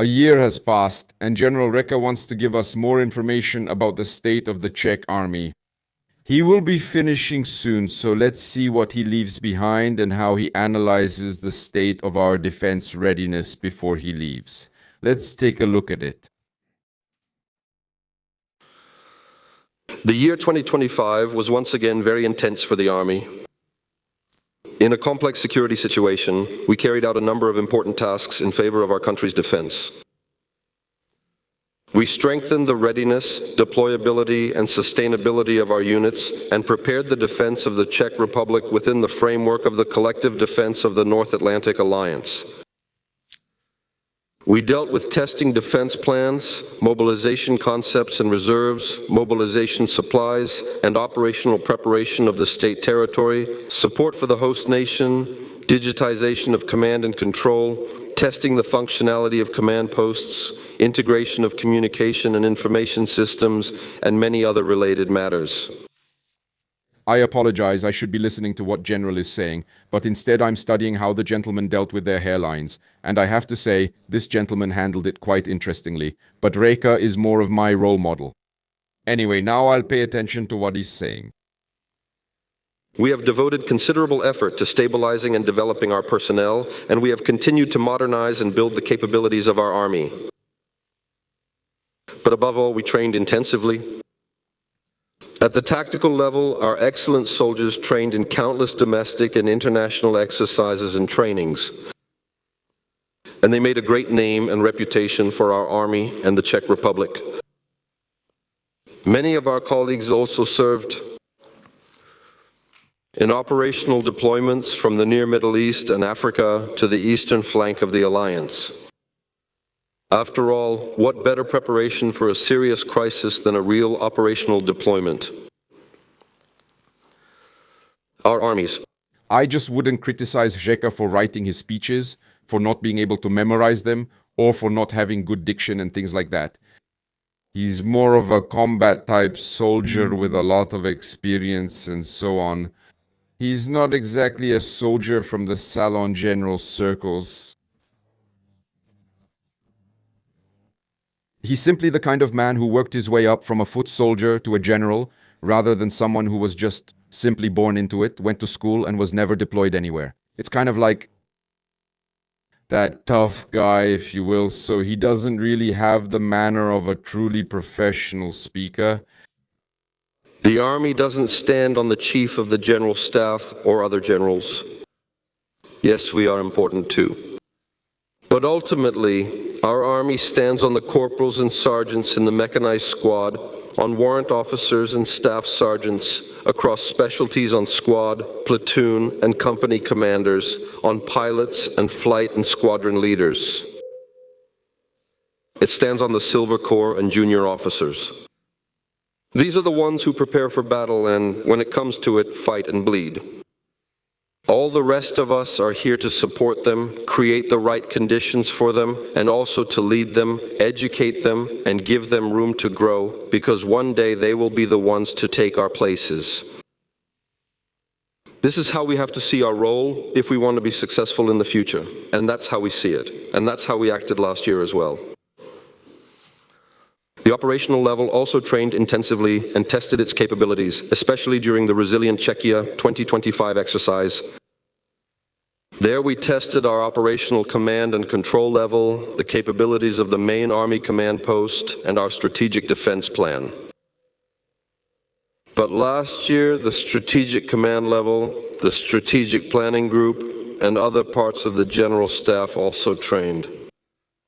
A year has passed, and General Reka wants to give us more information about the state of the Czech army. He will be finishing soon, so let's see what he leaves behind and how he analyzes the state of our defense readiness before he leaves. Let's take a look at it. The year 2025 was once again very intense for the Army. In a complex security situation, we carried out a number of important tasks in favor of our country's defense. We strengthened the readiness, deployability, and sustainability of our units and prepared the defense of the Czech Republic within the framework of the collective defense of the North Atlantic Alliance. We dealt with testing defense plans, mobilization concepts and reserves, mobilization supplies, and operational preparation of the state territory, support for the host nation, digitization of command and control, testing the functionality of command posts, integration of communication and information systems, and many other related matters. I apologize, I should be listening to what General is saying, but instead I'm studying how the gentlemen dealt with their hairlines, and I have to say, this gentleman handled it quite interestingly, but Reka is more of my role model. Anyway, now I'll pay attention to what he's saying. We have devoted considerable effort to stabilizing and developing our personnel, and we have continued to modernize and build the capabilities of our Army. But above all, we trained intensively. At the tactical level, our excellent soldiers trained in countless domestic and international exercises and trainings. And they made a great name and reputation for our Army and the Czech Republic. Many of our colleagues also served in operational deployments from the near Middle East and Africa to the eastern flank of the alliance. After all, what better preparation for a serious crisis than a real operational deployment? Our armies. I just wouldn't criticize Řeka for writing his speeches, for not being able to memorize them, or for not having good diction and things like that. He's more of a combat type soldier with a lot of experience and so on. He's not exactly a soldier from the Salon General circles. He's simply the kind of man who worked his way up from a foot soldier to a general, rather than someone who was just simply born into it, went to school, and was never deployed anywhere. It's kind of like that tough guy, if you will, so he doesn't really have the manner of a truly professional speaker. The Army doesn't stand on the Chief of the General Staff or other generals. Yes, we are important too. But ultimately, our Army stands on the corporals and sergeants in the mechanized squad, on warrant officers and staff sergeants, across specialties on squad, platoon, and company commanders, on pilots and flight and squadron leaders. It stands on the Silver Corps and junior officers. These are the ones who prepare for battle and, when it comes to it, fight and bleed. All the rest of us are here to support them, create the right conditions for them, and also to lead them, educate them, and give them room to grow, because one day they will be the ones to take our places. This is how we have to see our role if we want to be successful in the future, and that's how we see it, and that's how we acted last year as well. The operational level also trained intensively and tested its capabilities, especially during the Resilient Czechia 2025 exercise. There we tested our operational command and control level, the capabilities of the main Army command post, and our strategic defense plan. But last year, the strategic command level, the strategic planning group, and other parts of the general staff also trained.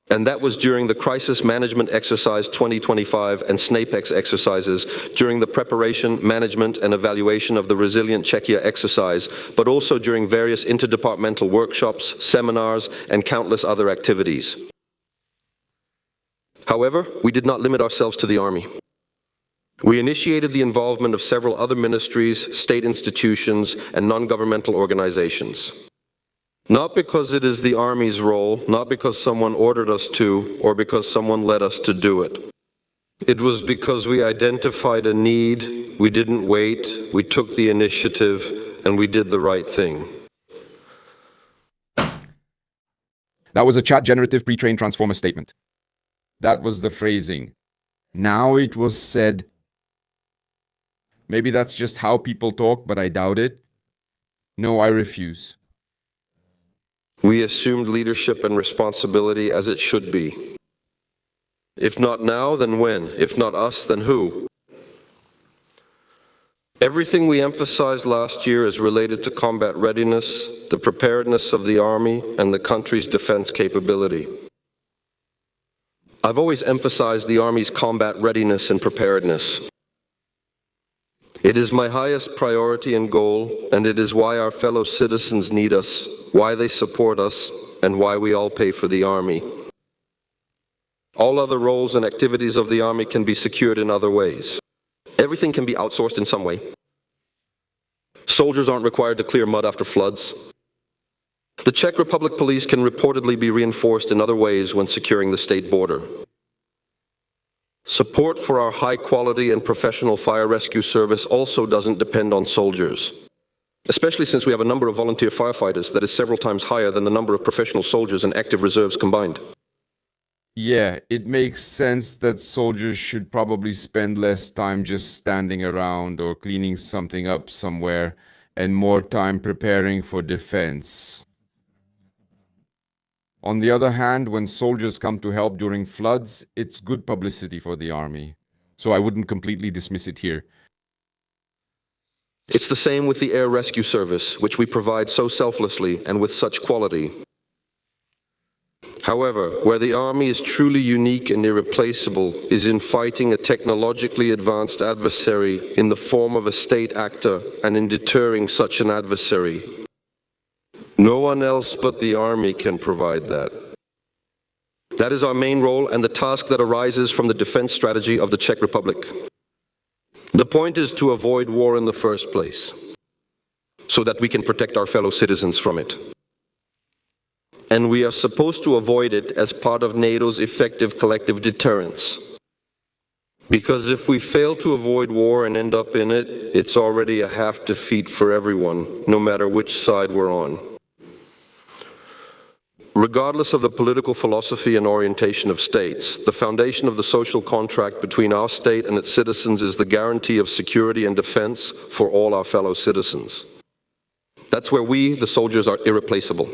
And that was during the Crisis Management Exercise 2025 and SNAPEX exercises, during the preparation, management, and evaluation of the Resilient Czechia exercise, but also during various interdepartmental workshops, seminars, and countless other activities. However, we did not limit ourselves to the Army. We initiated the involvement of several other ministries, state institutions, and non-governmental organizations. Not because it is the Army's role, not because someone ordered us to, or because someone led us to do it. It was because we identified a need, we didn't wait, we took the initiative, and we did the right thing. That was a chat generative pre-trained transformer statement. That was the phrasing. Now it was said. Maybe that's just how people talk, but I doubt it. No, I refuse. We assumed leadership and responsibility as it should be. If not now, then when? If not us, then who? Everything we emphasized last year is related to combat readiness, the preparedness of the Army, and the country's defense capability. I've always emphasized the Army's combat readiness and preparedness. It is my highest priority and goal, and it is why our fellow citizens need us, why they support us, and why we all pay for the Army. All other roles and activities of the Army can be secured in other ways. Everything can be outsourced in some way. Soldiers aren't required to clear mud after floods. The Czech Republic police can reportedly be reinforced in other ways when securing the state border. Support for our high-quality and professional fire rescue service also doesn't depend on soldiers, especially since we have a number of volunteer firefighters that is several times higher than the number of professional soldiers and active reserves combined. Yeah, it makes sense that soldiers should probably spend less time just standing around or cleaning something up somewhere and more time preparing for defense. On the other hand, when soldiers come to help during floods, it's good publicity for the Army. So I wouldn't completely dismiss it here. It's the same with the air rescue service, which we provide so selflessly and with such quality. However, where the Army is truly unique and irreplaceable is in fighting a technologically advanced adversary in the form of a state actor and in deterring such an adversary. No one else but the Army can provide that. That is our main role and the task that arises from the defense strategy of the Czech Republic. The point is to avoid war in the first place, so that we can protect our fellow citizens from it. And we are supposed to avoid it as part of NATO's effective collective deterrence. Because if we fail to avoid war and end up in it, it's already a half defeat for everyone, no matter which side we're on. Regardless of the political philosophy and orientation of states, the foundation of the social contract between our state and its citizens is the guarantee of security and defense for all our fellow citizens. That's where we, the soldiers, are irreplaceable.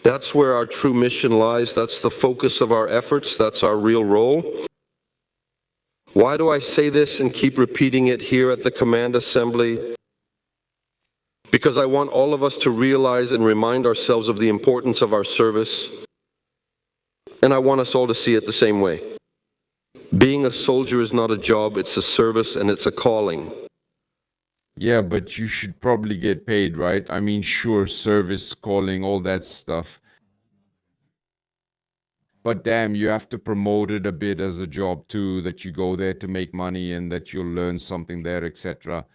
That's where our true mission lies. That's the focus of our efforts. That's our real role. Why do I say this and keep repeating it here at the Command Assembly? Because I want all of us to realize and remind ourselves of the importance of our service, and I want us all to see it the same way. Being a soldier is not a job, it's a service and it's a calling. Yeah, but you should probably get paid, right? I mean, sure, service, calling, all that stuff. But damn, you have to promote it a bit as a job too, that you go there to make money and that you'll learn something there, etc.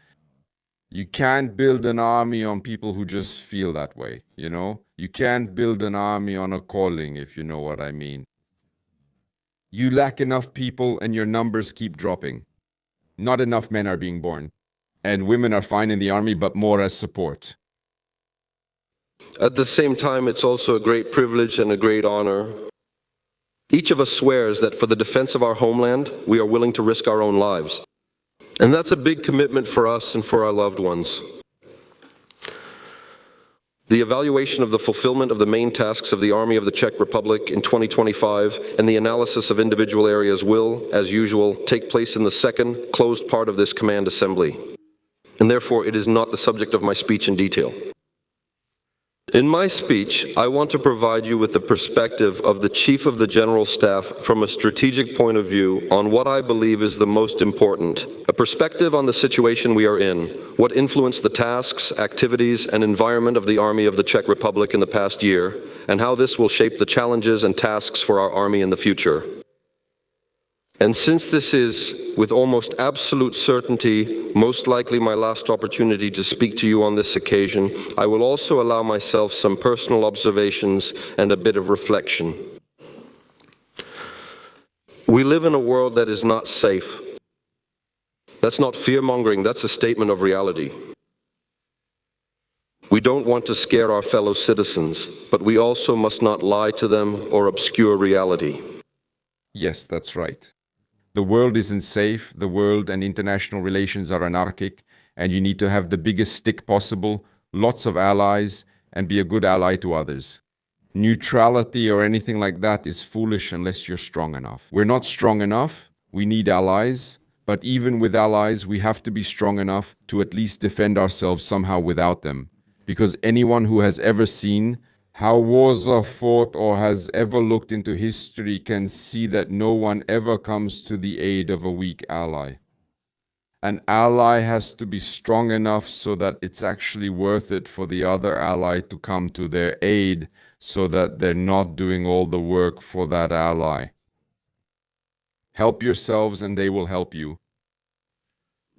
You can't build an army on people who just feel that way, you know? You can't build an army on a calling, if you know what I mean. You lack enough people and your numbers keep dropping. Not enough men are being born. And women are fine in the army, but more as support. At the same time, it's also a great privilege and a great honor. Each of us swears that for the defense of our homeland, we are willing to risk our own lives. And that's a big commitment for us and for our loved ones. The evaluation of the fulfillment of the main tasks of the Army of the Czech Republic in 2025 and the analysis of individual areas will, as usual, take place in the second, closed part of this Command Assembly. And therefore, it is not the subject of my speech in detail. In my speech, I want to provide you with the perspective of the Chief of the General Staff from a strategic point of view on what I believe is the most important, a perspective on the situation we are in, what influenced the tasks, activities, and environment of the Army of the Czech Republic in the past year, and how this will shape the challenges and tasks for our Army in the future. And since this is, with almost absolute certainty, most likely my last opportunity to speak to you on this occasion, I will also allow myself some personal observations and a bit of reflection. We live in a world that is not safe. That's not fear-mongering, that's a statement of reality. We don't want to scare our fellow citizens, but we also must not lie to them or obscure reality. Yes, that's right. The world isn't safe, the world and international relations are anarchic, and you need to have the biggest stick possible, lots of allies, and be a good ally to others. Neutrality or anything like that is foolish unless you're strong enough. We're not strong enough, we need allies, but even with allies, we have to be strong enough to at least defend ourselves somehow without them. Because anyone who has ever seen how wars are fought or has ever looked into history can see that no one ever comes to the aid of a weak ally. An ally has to be strong enough so that it's actually worth it for the other ally to come to their aid so that they're not doing all the work for that ally. Help yourselves and they will help you.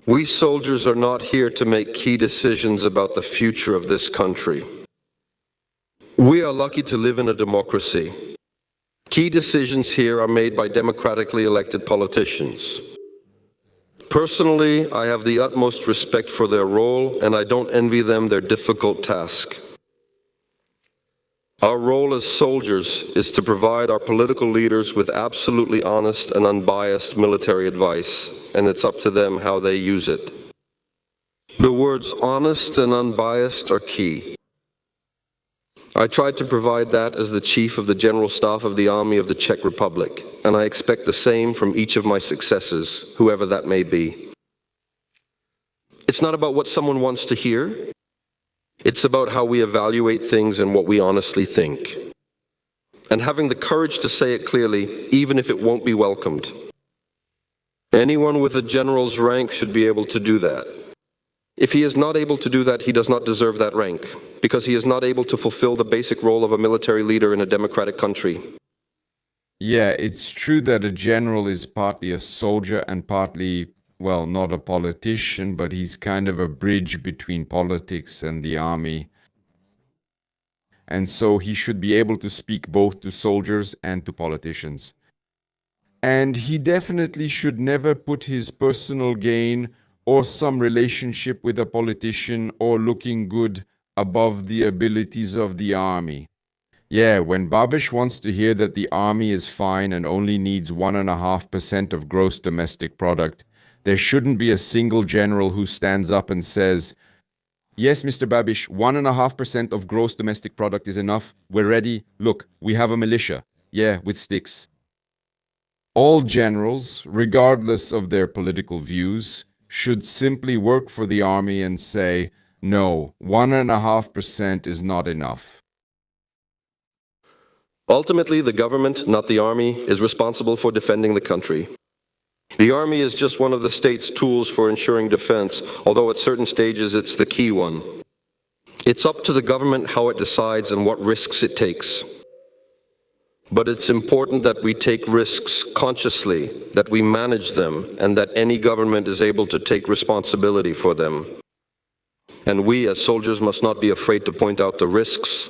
We soldiers are not here to make key decisions about the future of this country. We are lucky to live in a democracy. Key decisions here are made by democratically elected politicians. Personally, I have the utmost respect for their role, and I don't envy them their difficult task. Our role as soldiers is to provide our political leaders with absolutely honest and unbiased military advice, and it's up to them how they use it. The words honest and unbiased are key. I tried to provide that as the Chief of the General Staff of the Army of the Czech Republic, and I expect the same from each of my successors, whoever that may be. It's not about what someone wants to hear. It's about how we evaluate things and what we honestly think. And having the courage to say it clearly, even if it won't be welcomed. Anyone with a general's rank should be able to do that. If he is not able to do that, he does not deserve that rank, because he is not able to fulfill the basic role of a military leader in a democratic country. Yeah, it's true that a general is partly a soldier and partly, well, not a politician, but he's kind of a bridge between politics and the army. And so he should be able to speak both to soldiers and to politicians. And he definitely should never put his personal gain or some relationship with a politician or looking good above the abilities of the army. Yeah, when Babiš wants to hear that the army is fine and only needs 1.5% of gross domestic product, there shouldn't be a single general who stands up and says, yes, Mr. Babiš, 1.5% of gross domestic product is enough. We're ready. Look, we have a militia. Yeah, with sticks. All generals, regardless of their political views, should simply work for the army and say, no, 1.5% is not enough. Ultimately, the government, not the army, is responsible for defending the country. The army is just one of the state's tools for ensuring defense, although at certain stages it's the key one. It's up to the government how it decides and what risks it takes. But it's important that we take risks consciously, that we manage them, and that any government is able to take responsibility for them. And we as soldiers must not be afraid to point out the risks.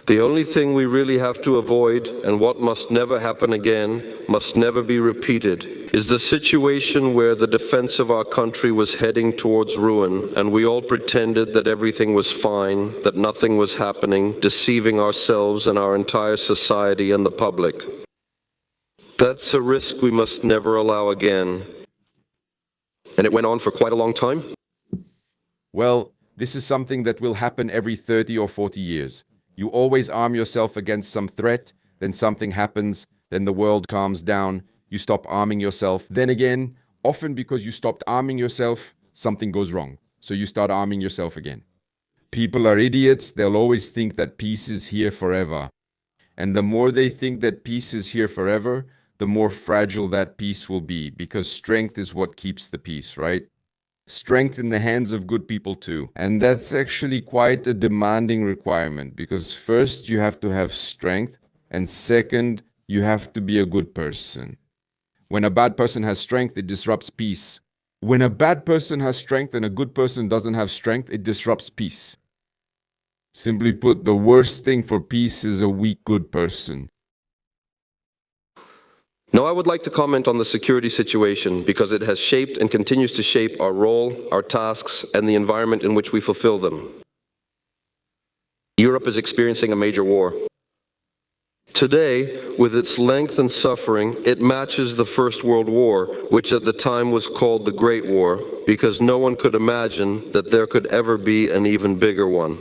The only thing we really have to avoid, and what must never happen again, must never be repeated, is the situation where the defense of our country was heading towards ruin, and we all pretended that everything was fine, that nothing was happening, deceiving ourselves and our entire society and the public. That's a risk we must never allow again. And it went on for quite a long time. Well, this is something that will happen every 30 or 40 years. You always arm yourself against some threat, then something happens, then the world calms down, you stop arming yourself. Then again, often because you stopped arming yourself, something goes wrong. So you start arming yourself again. People are idiots, they'll always think that peace is here forever. And the more they think that peace is here forever, the more fragile that peace will be, because strength is what keeps the peace, right? Strength in the hands of good people too. And that's actually quite a demanding requirement, because first you have to have strength, and second, you have to be a good person. When a bad person has strength, it disrupts peace. When a bad person has strength and a good person doesn't have strength, it disrupts peace. Simply put, the worst thing for peace is a weak good person. Now, I would like to comment on the security situation because it has shaped and continues to shape our role, our tasks, and the environment in which we fulfill them. Europe is experiencing a major war. Today, with its length and suffering, it matches the First World War, which at the time was called the Great War, because no one could imagine that there could ever be an even bigger one.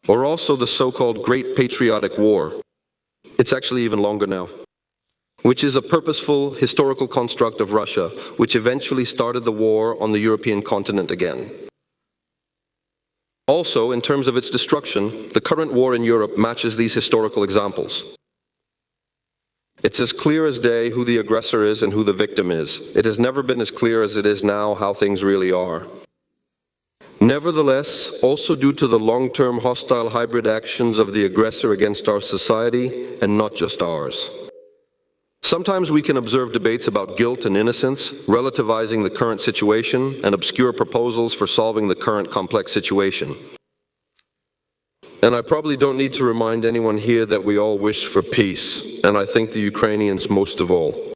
Or also the so-called Great Patriotic War. It's actually even longer now, which is a purposeful historical construct of Russia, which eventually started the war on the European continent again. Also, in terms of its destruction, the current war in Europe matches these historical examples. It's as clear as day who the aggressor is and who the victim is. It has never been as clear as it is now how things really are. Nevertheless, also due to the long-term hostile hybrid actions of the aggressor against our society, and not just ours. Sometimes we can observe debates about guilt and innocence, relativizing the current situation, and obscure proposals for solving the current complex situation. And I probably don't need to remind anyone here that we all wish for peace, and I think the Ukrainians most of all.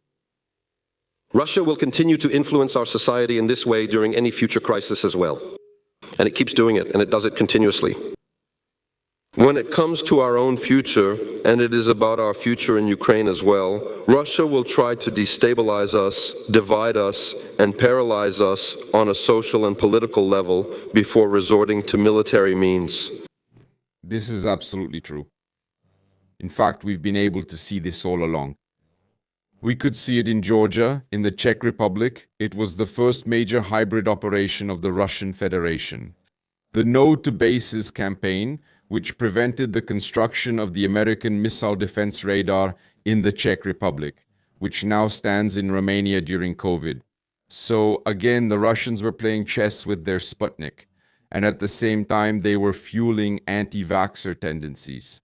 Russia will continue to influence our society in this way during any future crisis as well. And it keeps doing it, and it does it continuously. When it comes to our own future, and it is about our future in Ukraine as well, Russia will try to destabilize us, divide us, and paralyze us on a social and political level before resorting to military means. This is absolutely true. In fact, we've been able to see this all along. We could see it in Georgia, in the Czech Republic. It was the first major hybrid operation of the Russian Federation. The No to Bases campaign, which prevented the construction of the American missile defense radar in the Czech Republic, which now stands in Romania during COVID. So again, the Russians were playing chess with their Sputnik, and at the same time, they were fueling anti-vaxxer tendencies.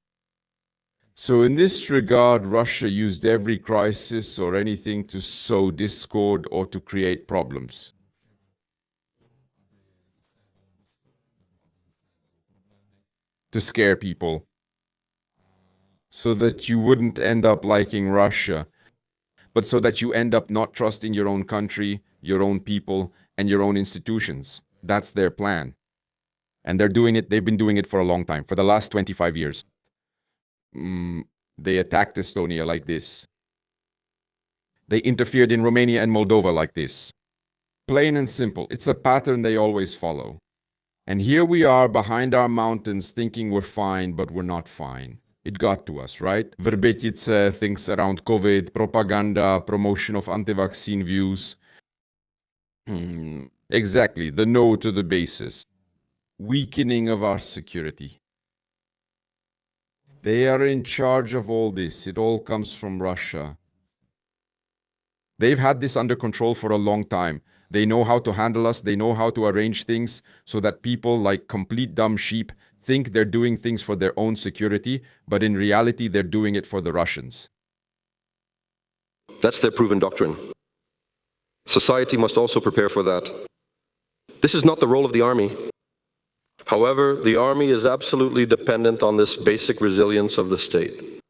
So in this regard, Russia used every crisis or anything to sow discord or to create problems. To scare people, so that you wouldn't end up liking Russia, but so that you end up not trusting your own country, your own people, and your own institutions. That's their plan. And they've been doing it for a long time, for the last 25 years. They attacked Estonia like this. They interfered in Romania and Moldova like this. Plain and simple, it's a pattern they always follow. And here we are behind our mountains thinking we're fine, but we're not fine. It got to us, right? Verbetice, things around COVID, propaganda, promotion of anti-vaccine views. Exactly, the no to the bases. Weakening of our security. They are in charge of all this. It all comes from Russia. They've had this under control for a long time. They know how to handle us. They know how to arrange things so that people like complete dumb sheep think they're doing things for their own security, but in reality, they're doing it for the Russians. That's their proven doctrine. Society must also prepare for that. This is not the role of the army. However, the army is absolutely dependent on this basic resilience of the state.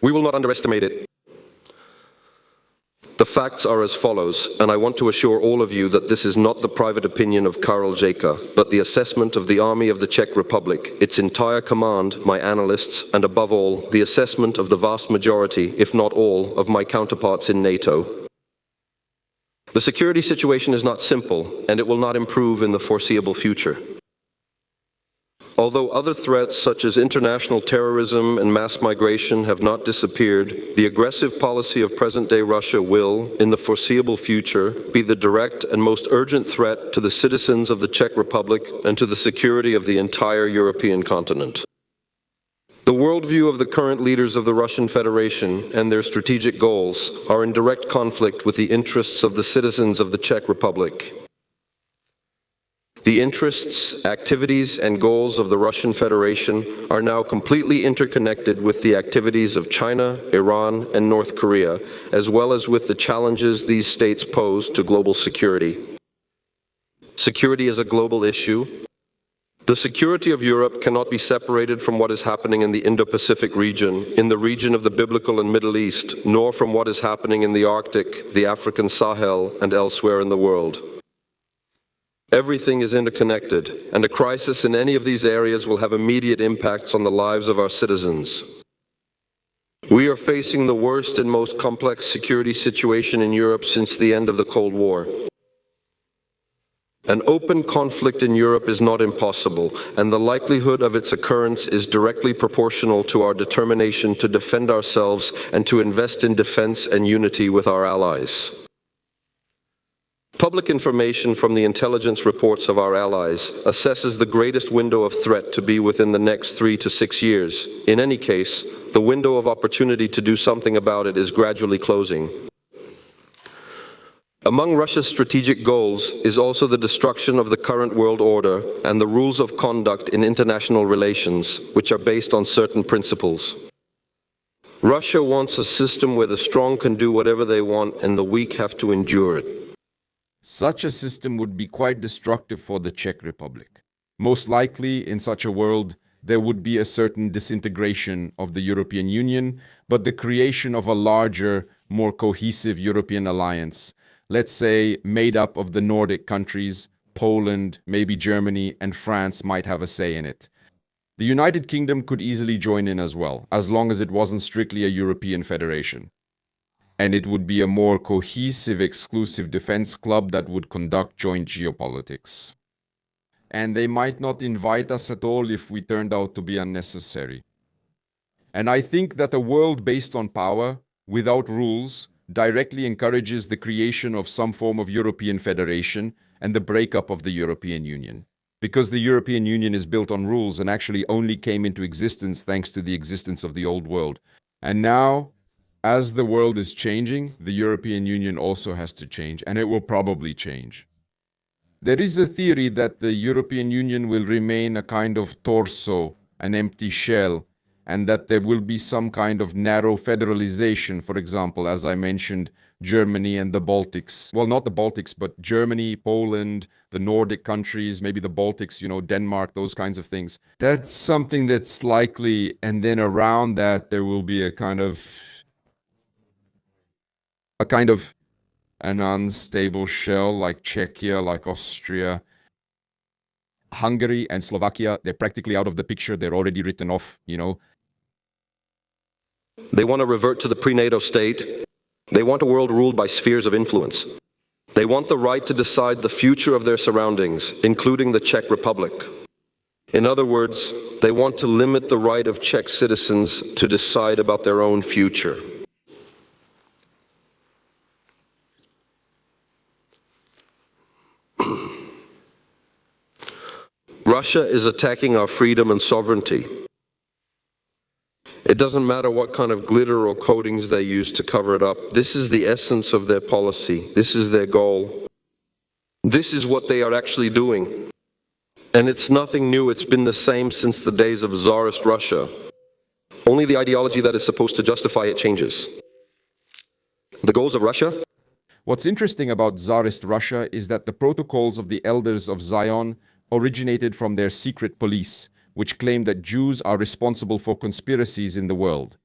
We will not underestimate it. The facts are as follows, and I want to assure all of you that this is not the private opinion of Karel Jaka, but the assessment of the Army of the Czech Republic, its entire command, my analysts, and above all, the assessment of the vast majority, if not all, of my counterparts in NATO. The security situation is not simple, and it will not improve in the foreseeable future. Although other threats such as international terrorism and mass migration have not disappeared, the aggressive policy of present-day Russia will, in the foreseeable future, be the direct and most urgent threat to the citizens of the Czech Republic and to the security of the entire European continent. The worldview of the current leaders of the Russian Federation and their strategic goals are in direct conflict with the interests of the citizens of the Czech Republic. The interests, activities, and goals of the Russian Federation are now completely interconnected with the activities of China, Iran, and North Korea, as well as with the challenges these states pose to global security. Security is a global issue, The security of Europe cannot be separated from what is happening in the Indo-Pacific region, in the region of the Biblical and Middle East, nor from what is happening in the Arctic, the African Sahel, and elsewhere in the world. Everything is interconnected, and a crisis in any of these areas will have immediate impacts on the lives of our citizens. We are facing the worst and most complex security situation in Europe since the end of the Cold War. An open conflict in Europe is not impossible, and the likelihood of its occurrence is directly proportional to our determination to defend ourselves and to invest in defense and unity with our allies. Public information from the intelligence reports of our allies assesses the greatest window of threat to be within the next 3 to 6 years. In any case, the window of opportunity to do something about it is gradually closing. Among Russia's strategic goals is also the destruction of the current world order and the rules of conduct in international relations, which are based on certain principles. Russia wants a system where the strong can do whatever they want and the weak have to endure it. Such a system would be quite destructive for the Czech Republic. Most likely, in such a world, there would be a certain disintegration of the European Union, but the creation of a larger, more cohesive European alliance, let's say made up of the Nordic countries, Poland, maybe Germany, and France might have a say in it. The United Kingdom could easily join in as well, as long as it wasn't strictly a European federation. And it would be a more cohesive, exclusive defense club that would conduct joint geopolitics. And they might not invite us at all if we turned out to be unnecessary. And I think that a world based on power, without rules, directly encourages the creation of some form of European federation and the breakup of the European Union. Because the European Union is built on rules and actually only came into existence thanks to the existence of the old world. And now, as the world is changing, the European Union also has to change, and it will probably change. There is a theory that the European Union will remain a kind of torso, an empty shell, and that there will be some kind of narrow federalization, for example, as I mentioned, Germany and the Baltics. Well, not the Baltics, but Germany, Poland, the Nordic countries, maybe the Baltics, Denmark, those kinds of things. That's something that's likely, and then around that there will be a kind of an unstable shell like Czechia, like Austria. Hungary and Slovakia, they're practically out of the picture. They're already written off, They want to revert to the pre-NATO state. They want a world ruled by spheres of influence. They want the right to decide the future of their surroundings, including the Czech Republic. In other words, they want to limit the right of Czech citizens to decide about their own future. Russia is attacking our freedom and sovereignty. It doesn't matter what kind of glitter or coatings they use to cover it up. This is the essence of their policy. This is their goal. This is what they are actually doing. And it's nothing new. It's been the same since the days of Tsarist Russia. Only the ideology that is supposed to justify it changes. The goals of Russia? What's interesting about Tsarist Russia is that the protocols of the elders of Zion originated from their secret police, which claimed that Jews are responsible for conspiracies in the world.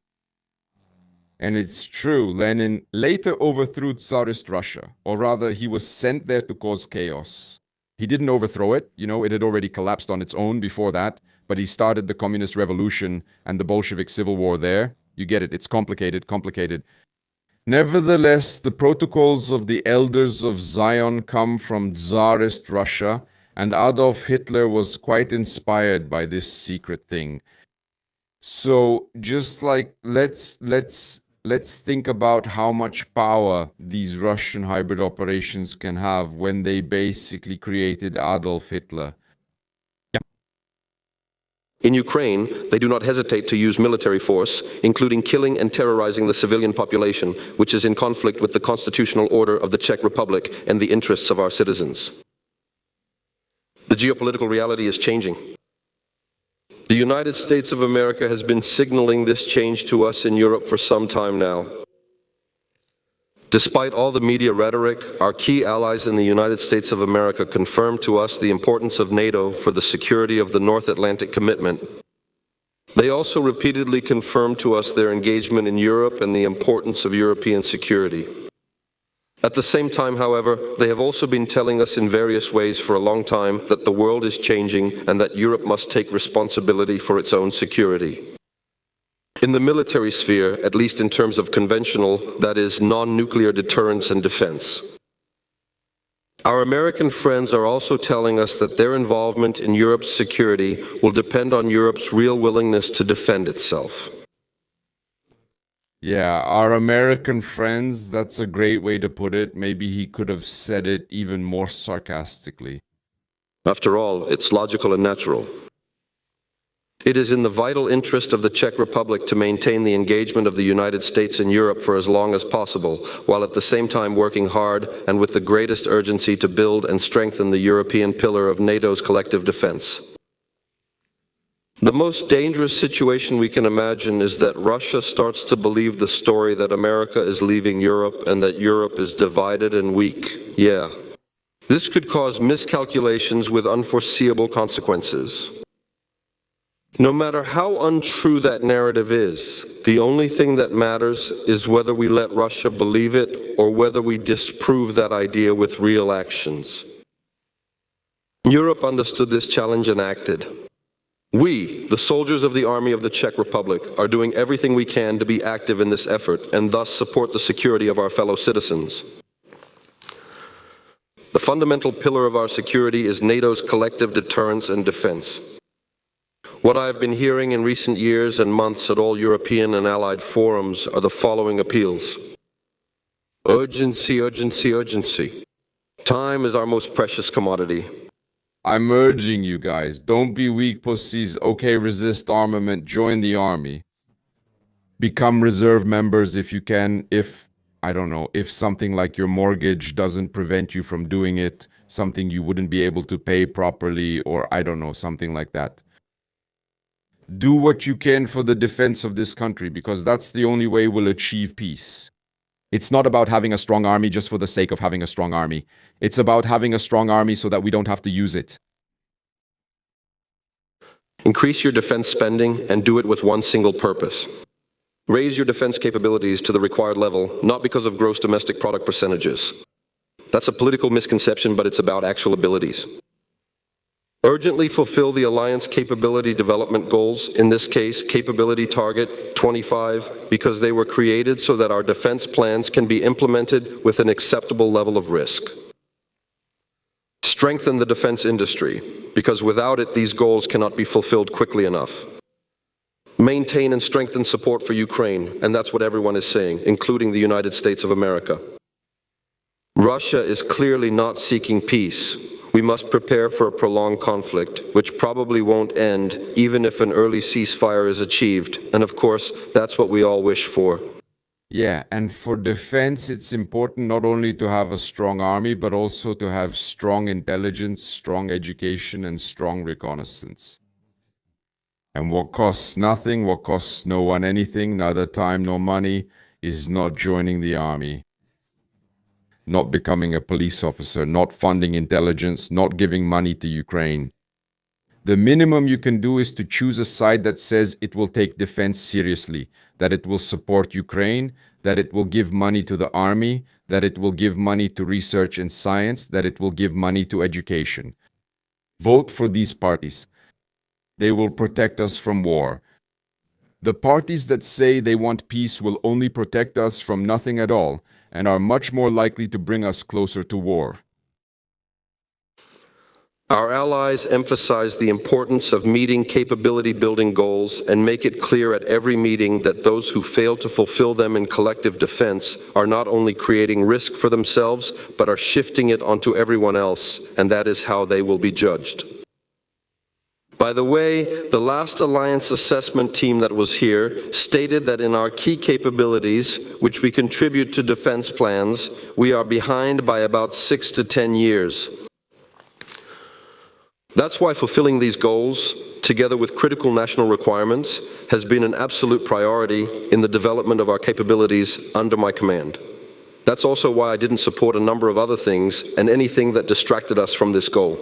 And it's true, Lenin later overthrew Tsarist Russia, or rather he was sent there to cause chaos. He didn't overthrow it, it had already collapsed on its own before that, but he started the communist revolution and the Bolshevik civil war there. You get it, it's complicated. Nevertheless, the protocols of the elders of Zion come from Tsarist Russia, and Adolf Hitler was quite inspired by this secret thing. So just like let's think about how much power these Russian hybrid operations can have when they basically created Adolf Hitler. In Ukraine, they do not hesitate to use military force, including killing and terrorizing the civilian population, which is in conflict with the constitutional order of the Czech Republic and the interests of our citizens. The geopolitical reality is changing. The United States of America has been signaling this change to us in Europe for some time now. Despite all the media rhetoric, our key allies in the United States of America confirmed to us the importance of NATO for the security of the North Atlantic commitment. They also repeatedly confirmed to us their engagement in Europe and the importance of European security. At the same time, however, they have also been telling us in various ways for a long time that the world is changing and that Europe must take responsibility for its own security. In the military sphere, at least in terms of conventional, that is, non-nuclear deterrence and defense. Our American friends are also telling us that their involvement in Europe's security will depend on Europe's real willingness to defend itself. Yeah, our American friends, that's a great way to put it. Maybe he could have said it even more sarcastically. After all, it's logical and natural. It is in the vital interest of the Czech Republic to maintain the engagement of the United States in Europe for as long as possible, while at the same time working hard and with the greatest urgency to build and strengthen the European pillar of NATO's collective defense. The most dangerous situation we can imagine is that Russia starts to believe the story that America is leaving Europe and that Europe is divided and weak. Yeah. This could cause miscalculations with unforeseeable consequences. No matter how untrue that narrative is, the only thing that matters is whether we let Russia believe it or whether we disprove that idea with real actions. Europe understood this challenge and acted. We, the soldiers of the Army of the Czech Republic, are doing everything we can to be active in this effort and thus support the security of our fellow citizens. The fundamental pillar of our security is NATO's collective deterrence and defense. What I have been hearing in recent years and months at all European and allied forums are the following appeals. Urgency, urgency, urgency. Time is our most precious commodity. I'm urging you guys, don't be weak pussies. Okay, resist armament, join the army. Become reserve members if you can, if something like your mortgage doesn't prevent you from doing it, something you wouldn't be able to pay properly, or something like that. Do what you can for the defense of this country, because that's the only way we'll achieve peace. It's not about having a strong army just for the sake of having a strong army. It's about having a strong army so that we don't have to use it. Increase your defense spending and do it with one single purpose. Raise your defense capabilities to the required level, not because of gross domestic product percentages. That's a political misconception, but it's about actual abilities. Urgently fulfill the Alliance capability development goals, in this case, capability target 25, because they were created so that our defense plans can be implemented with an acceptable level of risk. Strengthen the defense industry, because without it, these goals cannot be fulfilled quickly enough. Maintain and strengthen support for Ukraine, and that's what everyone is saying, including the United States of America. Russia is clearly not seeking peace. We must prepare for a prolonged conflict, which probably won't end even if an early ceasefire is achieved. And of course, that's what we all wish for. Yeah, and for defense, it's important not only to have a strong army, but also to have strong intelligence, strong education, and strong reconnaissance. And what costs nothing, what costs no one anything, neither time nor money, is not joining the army. Not becoming a police officer, not funding intelligence, not giving money to Ukraine. The minimum you can do is to choose a side that says it will take defense seriously, that it will support Ukraine, that it will give money to the army, that it will give money to research and science, that it will give money to education. Vote for these parties. They will protect us from war. The parties that say they want peace will only protect us from nothing at all, and are much more likely to bring us closer to war. Our allies emphasize the importance of meeting capability-building goals and make it clear at every meeting that those who fail to fulfill them in collective defense are not only creating risk for themselves, but are shifting it onto everyone else, and that is how they will be judged. By the way, the last Alliance assessment team that was here stated that in our key capabilities, which we contribute to defense plans, we are behind by about 6 to 10 years. That's why fulfilling these goals, together with critical national requirements, has been an absolute priority in the development of our capabilities under my command. That's also why I didn't support a number of other things and anything that distracted us from this goal.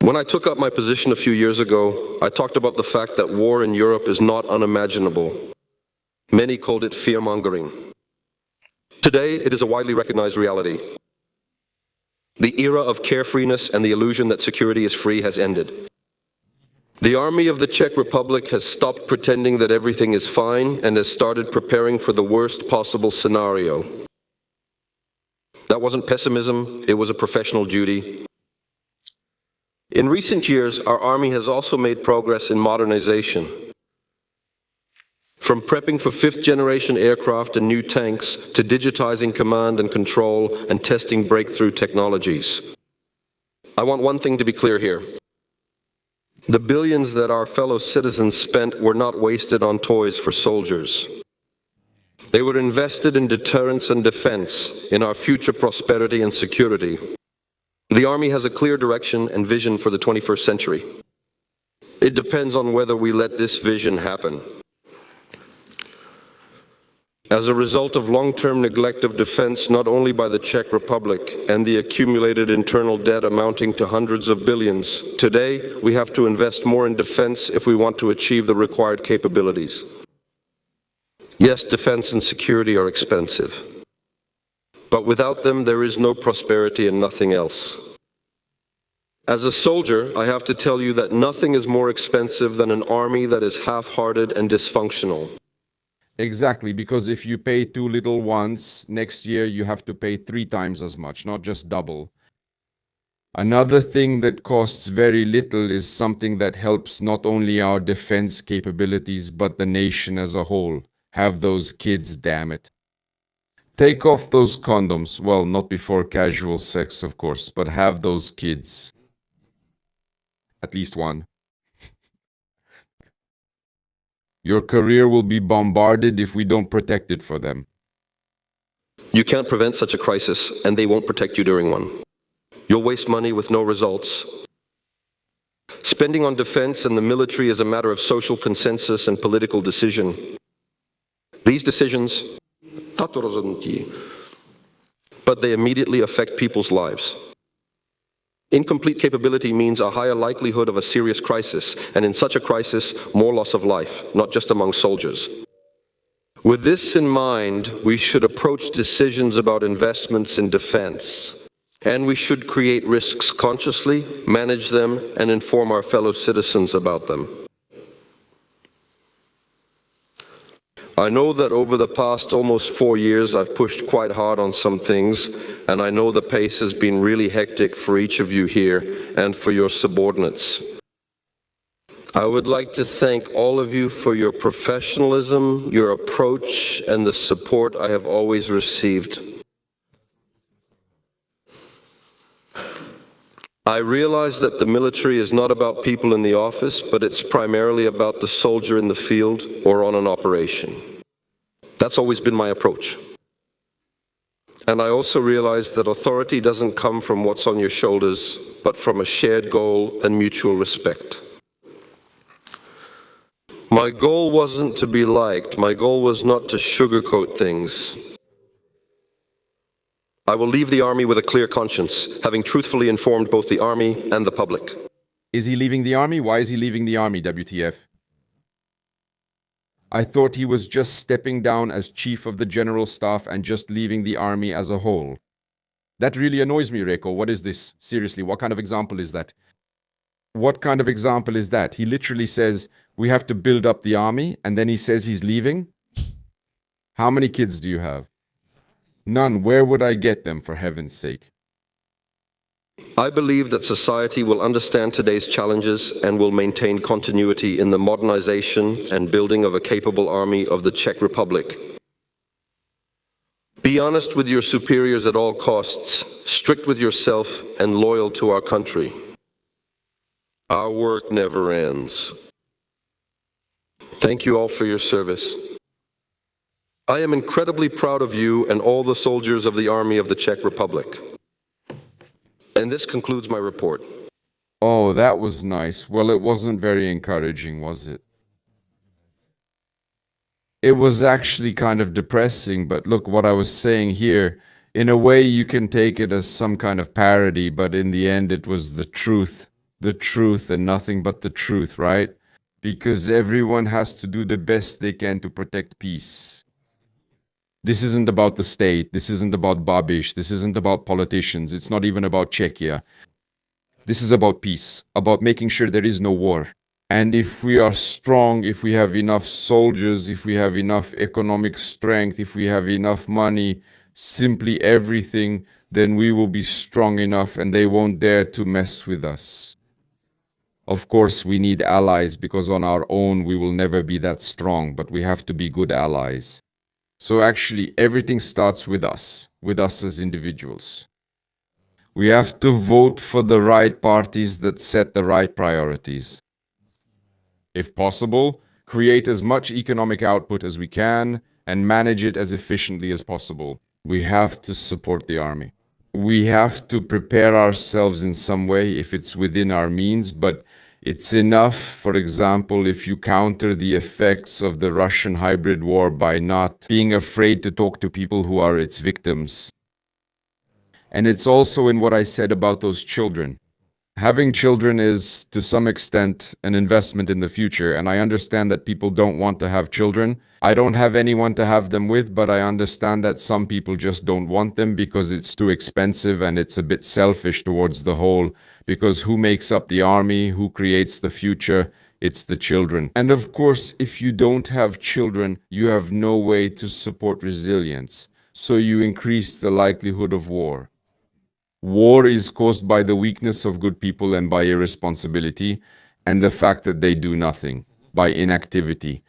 When I took up my position a few years ago, I talked about the fact that war in Europe is not unimaginable. Many called it fear-mongering. Today, it is a widely recognized reality. The era of carefreeness and the illusion that security is free has ended. The army of the Czech Republic has stopped pretending that everything is fine and has started preparing for the worst possible scenario. That wasn't pessimism, it was a professional duty. In recent years, our army has also made progress in modernization. From prepping for fifth-generation aircraft and new tanks to digitizing command and control and testing breakthrough technologies. I want one thing to be clear here. The billions that our fellow citizens spent were not wasted on toys for soldiers. They were invested in deterrence and defense, in our future prosperity and security. The Army has a clear direction and vision for the 21st century. It depends on whether we let this vision happen. As a result of long-term neglect of defense, not only by the Czech Republic and the accumulated internal debt amounting to hundreds of billions, today we have to invest more in defense if we want to achieve the required capabilities. Yes, defense and security are expensive, but without them there is no prosperity and nothing else. As a soldier, I have to tell you that nothing is more expensive than an army that is half-hearted and dysfunctional. Exactly, because if you pay too little once, next year you have to pay 3 times as much, not just double. Another thing that costs very little is something that helps not only our defense capabilities, but the nation as a whole. Have those kids, damn it. Take off those condoms. Well, not before casual sex, of course, but have those kids. At least one. Your career will be bombarded if we don't protect it for them. You can't prevent such a crisis, and they won't protect you during one. You'll waste money with no results. Spending on defense and the military is a matter of social consensus and political decision. These decisions, but they immediately affect people's lives. Incomplete capability means a higher likelihood of a serious crisis, and in such a crisis, more loss of life, not just among soldiers. With this in mind, we should approach decisions about investments in defense, and we should create risks consciously, manage them, and inform our fellow citizens about them. I know that over the past almost 4 years, I've pushed quite hard on some things, and I know the pace has been really hectic for each of you here and for your subordinates. I would like to thank all of you for your professionalism, your approach, and the support I have always received. I realize that the military is not about people in the office, but it's primarily about the soldier in the field or on an operation. That's always been my approach. And I also realize that authority doesn't come from what's on your shoulders, but from a shared goal and mutual respect. My goal wasn't to be liked. My goal was not to sugarcoat things. I will leave the Army with a clear conscience, having truthfully informed both the Army and the public. Is he leaving the Army? Why is he leaving the Army, WTF? I thought he was just stepping down as Chief of the General Staff and just leaving the Army as a whole. That really annoys me, Reiko. What is this? Seriously, what kind of example is that? What kind of example is that? He literally says, we have to build up the Army, and then he says he's leaving? How many kids do you have? None. Where would I get them, for heaven's sake? I believe that society will understand today's challenges and will maintain continuity in the modernization and building of a capable army of the Czech Republic. Be honest with your superiors at all costs, strict with yourself, and loyal to our country. Our work never ends. Thank you all for your service. I am incredibly proud of you and all the soldiers of the Army of the Czech Republic. And this concludes my report. Oh, that was nice. Well, it wasn't very encouraging, was it? it was actually kind of depressing, but look what I was saying here. In a way, you can take it as some kind of parody, but in the end, it was the truth, and nothing but the truth, right? Because everyone has to do the best they can to protect peace. This isn't about the state. This isn't about Babiš. This isn't about politicians. It's not even about Czechia. This is about peace, about making sure there is no war. And if we are strong, if we have enough soldiers, if we have enough economic strength, if we have enough money, simply everything, then we will be strong enough and they won't dare to mess with us. Of course, we need allies because on our own we will never be that strong, but we have to be good allies. So actually, everything starts with us as individuals. We have to vote for the right parties that set the right priorities. If possible, create as much economic output as we can and manage it as efficiently as possible. We have to support the army. We have to prepare ourselves in some way if it's within our means, but it's enough, for example, if you counter the effects of the Russian hybrid war by not being afraid to talk to people who are its victims. And it's also in what I said about those children. Having children is, to some extent, an investment in the future, and I understand that people don't want to have children. I don't have anyone to have them with, but I understand that some people just don't want them because it's too expensive and it's a bit selfish towards the whole, because who makes up the army, who creates the future? It's the children. And of course, if you don't have children, you have no way to support resilience, so you increase the likelihood of war. War is caused by the weakness of good people and by irresponsibility, and the fact that they do nothing, by inactivity.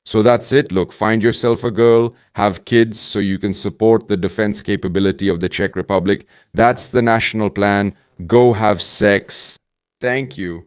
So that's it. Look, find yourself a girl, have kids so you can support the defense capability of the Czech Republic. That's the national plan. Go have sex. Thank you.